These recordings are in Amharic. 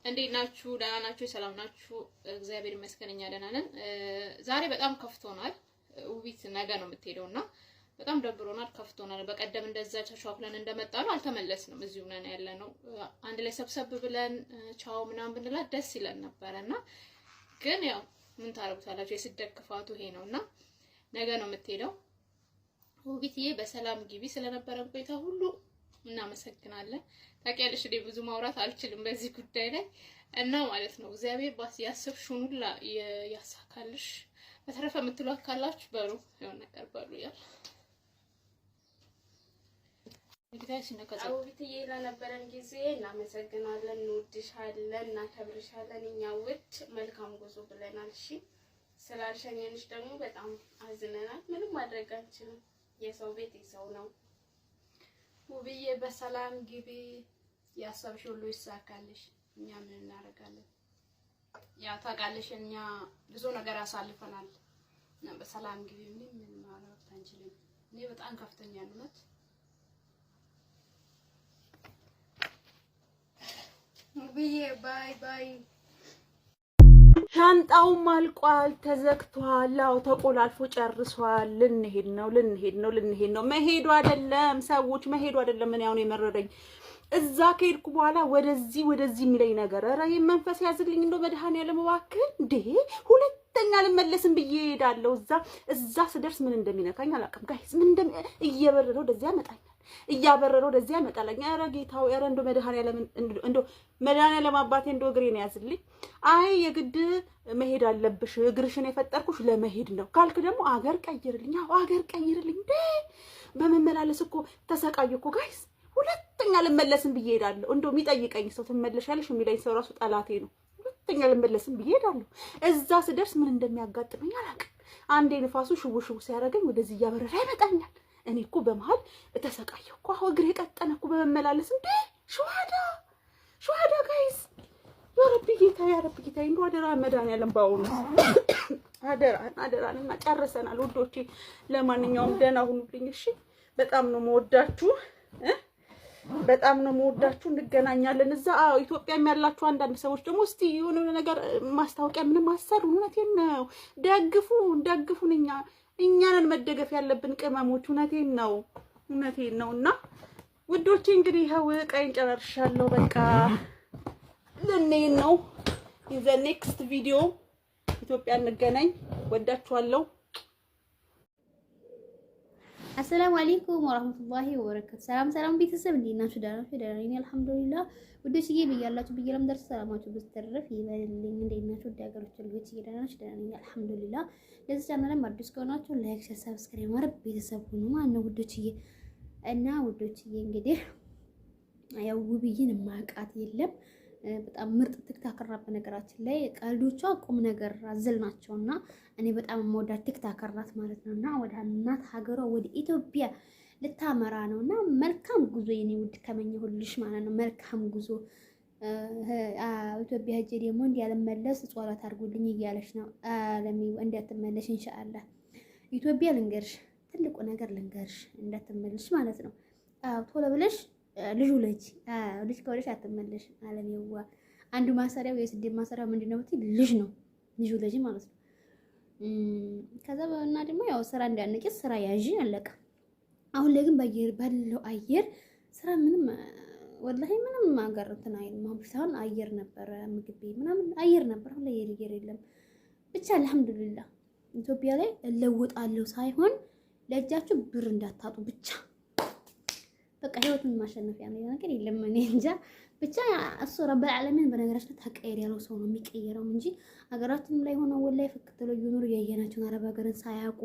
እንዴት ናችሁ? ደህና ናችሁ? ሰላም ናችሁ? እግዚአብሔር ይመስገን እኛ ደህና ነን። ዛሬ በጣም ከፍቶናል። ውቢት ነገ ነው የምትሄደውና በጣም ደብሮናል፣ ከፍቶናል። በቀደም እንደዛ ተሻክለን እንደመጣ ነው አልተመለስንም። እዚሁ ነን ያለነው። አንድ ላይ ሰብሰብ ብለን ቻው ምናምን ብንላት ደስ ይለን ነበርና ግን ያው ምን ታረጉታላችሁ? የስደት ክፋቱ ይሄ ነውና ነገ ነው የምትሄደው። ውቢትዬ በሰላም ግቢ። ስለነበረን ቆይታ ሁሉ እናመሰግናለን። ታውቂያለሽ እኔ ብዙ ማውራት አልችልም በዚህ ጉዳይ ላይ እና ማለት ነው እግዚአብሔር ያሰብሽውን ሁላ ያሳካልሽ። በተረፈ የምትሏት ካላችሁ በሩ የሆነ ነገር በሉ ያል እንግዲህ ሲነካው ውቢትዬ ለነበረን ጊዜ እናመሰግናለን፣ እንወድሻለን፣ እናከብርሻለን። እኛ ውድ መልካም ጉዞ ብለናል። እሺ ስላልሸኘንሽ ደግሞ በጣም አዝነናል። ምንም ማድረግ አንችልም። የሰው ቤት የሰው ነው። ውብዬ በሰላም ግቢ። ያሰብሽ ሁሉ ይሳካልሽ። እኛ ምን እናደርጋለን? ያው ታውቃለሽ እኛ ብዙ ነገር አሳልፈናል። በሰላም ግቢ። ምን ማድረግ አንችልም። እኔ በጣም ከፍተኛል እውነት። ውብዬ ባይ ባይ። ሻንጣውም አልቋል፣ ተዘግቷል፣ አው ተቆላልፎ ጨርሷል። ልንሄድ ነው። መሄዱ አይደለም ሰዎች መሄዱ አይደለም። ምን ያው ነው የመረረኝ። እዛ ከሄድኩ በኋላ ወደዚህ የሚለኝ ነገር ኧረ መንፈስ ያዝልኝ እንደው መድኃኒዓለም እባክህ እንዴ ሁለተኛ ልመለስም ብዬ እሄዳለሁ። እዛ ስደርስ ምን እንደሚነካኝ አላውቅም። ጋይስ ምን እየበረረ ወደዚያ ያመጣኛል፣ እያበረረ ወደዚያ ያመጣላኝ። ኧረ ጌታው ኧረ እንደው መድኃኒዓለም አባቴ እንደው እግሬን ያዝልኝ። አይ የግድ መሄድ አለብሽ እግርሽን የፈጠርኩሽ ለመሄድ ነው ካልክ ደግሞ አገር ቀይርልኝ። አዎ አገር ቀይርልኝ እንዴ በመመላለስ እኮ ተሰቃዩ እኮ ጋይስ። ሁለተኛ ልመለስም ብዬ እሄዳለሁ። እንደው የሚጠይቀኝ ሰው ትመለሻለሽ የሚለኝ ሰው ራሱ ጠላቴ ነው። ሁለተኛ ልመለስም ብዬ እሄዳለሁ። እዛ ስደርስ ምን እንደሚያጋጥመኝ አላውቅም። አንዴ ንፋሱ ሽው ሲያደርገኝ ወደዚህ እያበረረ ያመጣኛል። እኔ እኮ በመሃል ተሰቃየሁ እኮ አሁን እግሬ ቀጠነ እኮ በመመላለስ እንዴ ሸዋዳ ጋይስ። ያ ረቢ ጌታ እንደው አደራ መድኃኒዓለም ባውኑ አደራንና ጨርሰናል ውዶቼ። ለማንኛውም ደህና ሁኑልኝ እሺ። በጣም ነው የምወዳችሁ። እንገናኛለን እዛ። አዎ ኢትዮጵያም ያላችሁ አንዳንድ ሰዎች ደግሞ እስቲ የሆነ ነገር ማስታወቂያ ምንም አሰሩ። እውነቴን ነው ደግፉን። እኛንን መደገፍ ያለብን ቅመሞች። እውነቴን ነው እና ውዶቼ እንግዲህ ይኸው ቀይን ጨርሻለሁ። በቃ ልንሄድ ነው። in the next video ኢትዮጵያ እንገናኝ። ወዳችኋለሁ። አሰላሙ አለይኩም ወራህመቱላሂ ወበረካቱ። ሰላም ቤተሰብ እንዴት ናችሁ? ደህና ናችሁ? ደህና ነኝ አልሐምዱሊላህ። ውዶችዬ ብያላችሁ ብየለም ደርስ ሰላማችሁ በስተረፍ ይበልልኝ። እንዴት ናችሁ? ዳገሮች ልጆች ደህና ናችሁ? ደህና ነኝ አልሐምዱሊላህ። ለዚህ ቻናል አዲስ ከሆናችሁ ላይክ፣ ሼር፣ ሰብስክራይብ ማድረግ ቤተሰብ ሁኑ ማለት ነው ውዶችዬ። እና ውዶችዬ እንግዲህ ያው ውብዬን ማቃት የለም በጣም ምርጥ ቲክታከር ናት። በነገራችን ላይ ቀልዶቿ ቁም ነገር አዘል ናቸውና እኔ በጣም የምወዳት ቲክታከር ናት ማለት ነውና ወደ እናት ሀገሯ ወደ ኢትዮጵያ ልታመራ ነውና መልካም ጉዞ የኔ ውድ ከመኘሁልሽ ማለት ነው። መልካም ጉዞ። ኢትዮጵያ ሄጄ ደግሞ እንዲያልመለስ ጸሎት አድርጉልኝ እያለች ነው አለሚ እንዳትመለሽ ኢንሻአላህ። ኢትዮጵያ ልንገርሽ ትልቁ ነገር ልንገርሽ እንዳትመለሽ ማለት ነው። ቶሎ ብለሽ ልጅ ከወለሽ አትመለሽ አለሚዋ። አንዱ ማሰሪያው የስደት ማሰሪያው ምንድነው ብትይ ልጁ ልጅ ማለት ነው። ከዛ እና ደግሞ ያው ስራ እንዳንቀስ ስራ ያዢ አለቀ። አሁን ላይ ግን ባለው አየር ስራ ምንም ወላሂ ምንም ማገር እንትን አይልም። ማብሳን አየር ነበር ምግብ ምናምን አየር ነበር። አሁን ላይ የለም። ብቻ አልሐምዱሊላህ ኢትዮጵያ ላይ እለውጣለሁ ሳይሆን ለእጃችሁ ብር እንዳታጡ ብቻ በቃ ህይወትን ማሸነፊያ ነው ነገር የለም። እኔ እንጃ ብቻ እሱ ረብል ዓለሚን በነገራችን ላይ ተቀየር ያለው ሰው ነው የሚቀየረው እንጂ ሀገራችንም ላይ ሆነው ወላሂ ፈክተው ይኖር ያየናቸውን አረብ ሀገርን ሳያውቁ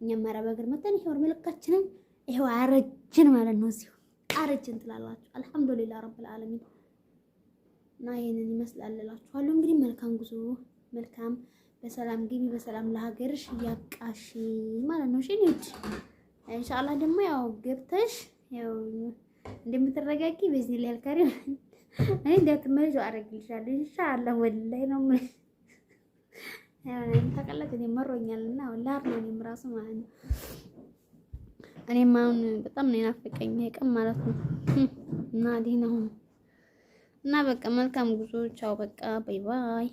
እኛም አረብ ሀገር መተን ይሄው መልካችንን ይሄው አረጅን ማለት ነው። እዚሁ አረጅን ትላላችሁ። አልሐምዱሊላህ ረብል ዓለሚን እና ይሄንን ይመስላል እላችኋለሁ። እንግዲህ መልካም ጉዞ፣ መልካም በሰላም ግቢ፣ በሰላም ለሀገርሽ ያብቃሽ ማለት ነው። እሺ ኢንሻአላህ ደግሞ ያው ገብተሽ ያው እንደምትረጋጊ በዚህ ላይ አልካሪም እኔ እንዳትመለሽ አደርግልሻለሁ ኢንሻአላህ። ወላሂ ነው ማለት ያው ታውቃለች። እኔ መሮኛልና ወላሂ ነው እኔም ራሱ ማለት ነው። እኔም አሁን በጣም ነው የናፈቀኝ ቀን ማለት ነው። እና ዲና እና በቃ መልካም ጉዞ። ቻው። በቃ ባይ ባይ።